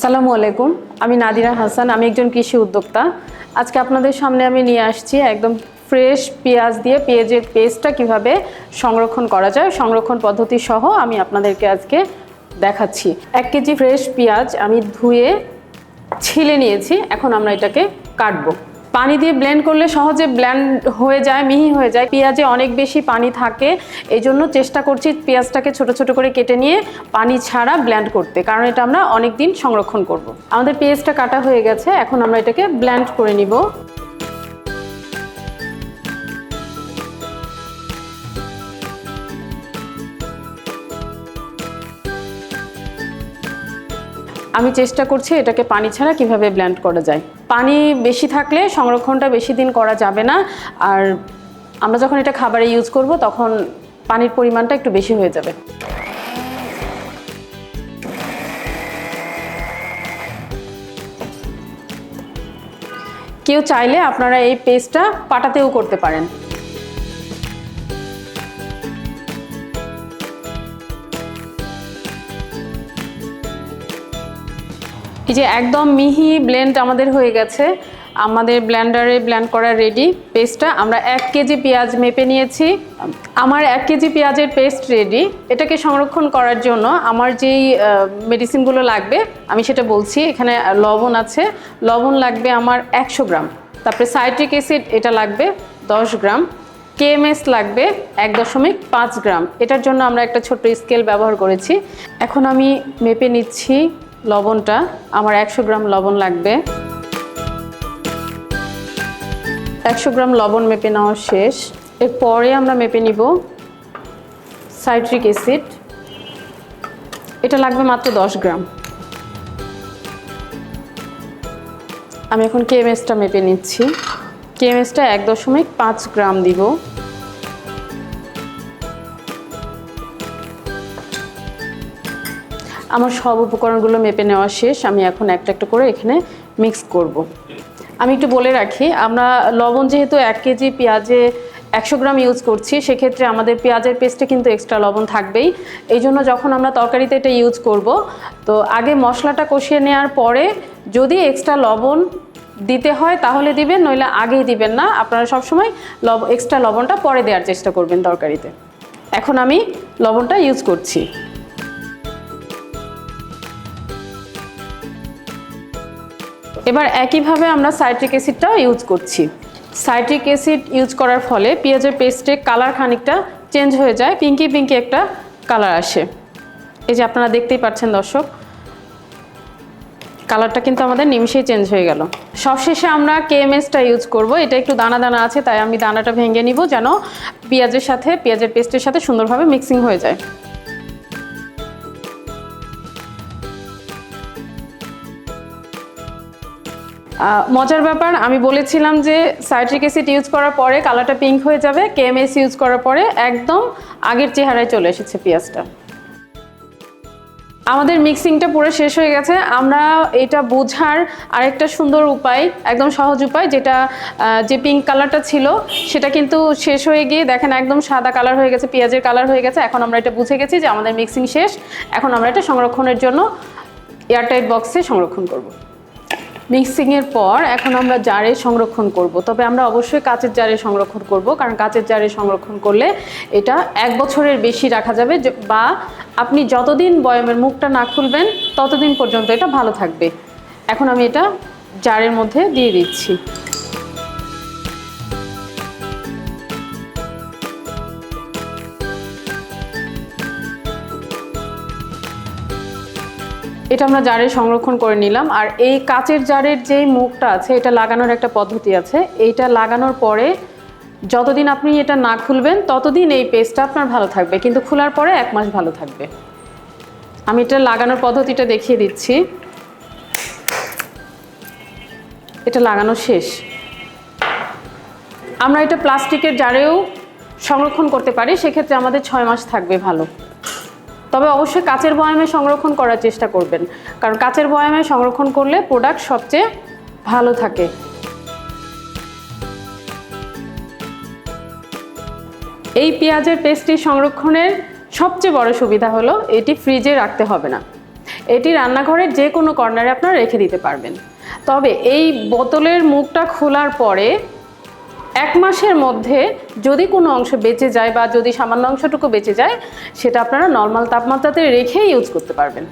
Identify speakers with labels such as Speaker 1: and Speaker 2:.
Speaker 1: আসসালামু আলাইকুম, আমি নাদিরা হাসান। আমি একজন কৃষি উদ্যোক্তা। আজকে আপনাদের সামনে আমি নিয়ে আসছি একদম ফ্রেশ পেঁয়াজ দিয়ে পেঁয়াজের পেস্টটা কিভাবে সংরক্ষণ করা যায়, সংরক্ষণ পদ্ধতি সহ আমি আপনাদেরকে আজকে দেখাচ্ছি। 1 কেজি ফ্রেশ পেঁয়াজ আমি ধুয়ে ছিলে নিয়েছি। এখন আমরা এটাকে কাটবো। পানি দিয়ে ব্লেন্ড করলে সহজে ব্লেন্ড হয়ে যায়, মিহি হয়ে যায়। পেঁয়াজে অনেক বেশি পানি থাকে, এই জন্য চেষ্টা করছি পেঁয়াজটাকে ছোট ছোট করে কেটে নিয়ে পানি ছাড়া ব্লেন্ড করতে, কারণ এটা আমরা অনেক দিন সংরক্ষণ করব। আমাদের পেঁয়াজটা কাটা হয়ে গেছে, এখন আমরা এটাকে ব্লেন্ড করে নিব। আমি চেষ্টা করছি এটাকে পানি ছাড়া কিভাবে ব্লেন্ড করা যায়। পানি বেশি থাকলে সংরক্ষণটা বেশি দিন করা যাবে না, আর আমরা যখন এটা খাবারে ইউজ করব তখন পানির পরিমাণটা একটু বেশি হয়ে যাবে। কেউ চাইলে আপনারা এই পেস্টটা পাটাতেও করতে পারেন। এই যে একদম মিহি ব্লেন্ড আমাদের হয়ে গেছে। আমাদের ব্লেন্ডারে ব্লেন্ড করা রেডি পেস্টটা। আমরা 1 কেজি পেঁয়াজ মেপে নিয়েছি। আমার 1 কেজি পেঁয়াজের পেস্ট রেডি। এটাকে সংরক্ষণ করার জন্য আমার যেই মেডিসিনগুলো লাগবে আমি সেটা বলছি। এখানে লবণ আছে, লবণ লাগবে আমার 100 গ্রাম। তারপরে সাইট্রিক অ্যাসিড এটা লাগবে 10 গ্রাম। কেএমএস লাগবে 1.5 গ্রাম। এটার জন্য আমরা একটা ছোট্ট স্কেল ব্যবহার করেছি। এখন আমি মেপে নিচ্ছি লবণটা। আমার 100 গ্রাম লবণ লাগবে। 100 গ্রাম লবণ মেপে নেওয়া শেষ। এরপরে আমরা মেপে নিব সাইট্রিক অ্যাসিড। এটা লাগবে মাত্র 10 গ্রাম। আমি এখন কেএমএসটা মেপে নিচ্ছি। কেএমএসটা 1.5 গ্রাম দিব। আমার সব উপকরণগুলো মেপে নেওয়া শেষ। আমি এখন একটা একটা করে এখানে মিক্স করব। আমি একটু বলে রাখি, আমরা লবণ যেহেতু 1 কেজি পেঁয়াজে 100 গ্রাম ইউজ করছি, সেক্ষেত্রে আমাদের পেঁয়াজের পেস্টে কিন্তু এক্সট্রা লবণ থাকবেই। এই জন্য যখন আমরা তরকারিতে এটা ইউজ করব, তো আগে মশলাটা কষিয়ে নেওয়ার পরে যদি এক্সট্রা লবণ দিতে হয় তাহলে দিবেন, নইলে আগেই দিবেন না। আপনারা সবসময় এক্সট্রা লবণটা পরে দেওয়ার চেষ্টা করবেন তরকারিতে। এখন আমি লবণটা ইউজ করছি। এবার একইভাবে আমরা সাইট্রিক অ্যাসিডটাও ইউজ করছি। সাইট্রিক অ্যাসিড ইউজ করার ফলে পেঁয়াজের পেস্টে কালার খানিকটা চেঞ্জ হয়ে যায়, পিঙ্কি পিঙ্কি একটা কালার আসে। এই যে আপনারা দেখতেই পাচ্ছেন দর্শক, কালারটা কিন্তু আমাদের নিমিষেই চেঞ্জ হয়ে গেল। সবশেষে আমরা কেএমএসটা ইউজ করব। এটা একটু দানা দানা আছে, তাই আমি দানাটা ভেঙে নিব যেন পেঁয়াজের পেস্টের সাথে সুন্দরভাবে মিক্সিং হয়ে যায়। মজার ব্যাপার, আমি বলেছিলাম যে সাইট্রিক অ্যাসিড ইউজ করার পরে কালারটা পিঙ্ক হয়ে যাবে। কেএমএস ইউজ করার পরে একদম আগের চেহারায় চলে এসেছে পেঁয়াজটা। আমাদের মিক্সিংটা পুরো শেষ হয়ে গেছে। আমরা এটা বোঝার আরেকটা সুন্দর উপায়, একদম সহজ উপায়, যেটা যে পিঙ্ক কালারটা ছিল সেটা কিন্তু শেষ হয়ে গিয়ে দেখেন একদম সাদা কালার হয়ে গেছে, পেঁয়াজের কালার হয়ে গেছে। এখন আমরা এটা বুঝে গেছি যে আমাদের মিক্সিং শেষ। এখন আমরা এটা সংরক্ষণের জন্য এয়ারটাইট বক্সে সংরক্ষণ করব। মিক্সিংয়ের পর এখন আমরা জারে সংরক্ষণ করব। তবে আমরা অবশ্যই কাচের জারে সংরক্ষণ করব, কারণ কাচের জারে সংরক্ষণ করলে এটা 1 বছরের বেশি রাখা যাবে, বা আপনি যতদিন বয়ামের মুখটা না খুলবেন ততদিন পর্যন্ত এটা ভালো থাকবে। এখন আমি এটা জারের মধ্যে দিয়ে দিচ্ছি। এটা আমরা জারে সংরক্ষণ করে নিলাম। আর এই কাচের জারের যেই মুখটা আছে এটা লাগানোর একটা পদ্ধতি আছে। এইটা লাগানোর পরে যতদিন আপনি এটা না খুলবেন ততদিন এই পেস্টটা আপনার ভালো থাকবে, কিন্তু খোলার পরে 1 মাস ভালো থাকবে। আমি এটা লাগানোর পদ্ধতিটা দেখিয়ে দিচ্ছি। এটা লাগানো শেষ। আমরা এটা প্লাস্টিকের জারেও সংরক্ষণ করতে পারি, সেক্ষেত্রে আমাদের 6 মাস থাকবে ভালো। তবে অবশ্যই কাচের বয়ামে সংরক্ষণ করার চেষ্টা করবেন, কারণ কাচের বয়ামে সংরক্ষণ করলে প্রোডাক্ট সবচেয়ে ভালো থাকে। এই পেঁয়াজের পেস্টটি সংরক্ষণের সবচেয়ে বড় সুবিধা হলো এটি ফ্রিজে রাখতে হবে না। এটি রান্নাঘরের যে কোনো কর্নারে আপনারা রেখে দিতে পারবেন। তবে এই বোতলের মুখটা খোলার পরে 1 মাসের মধ্যে যদি কোনো অংশ বেঁচে যায় বা যদি সামান্য অংশটুকু বেঁচে যায়, সেটা আপনারা নর্মাল তাপমাত্রাতে রেখেই ইউজ করতে পারবেন।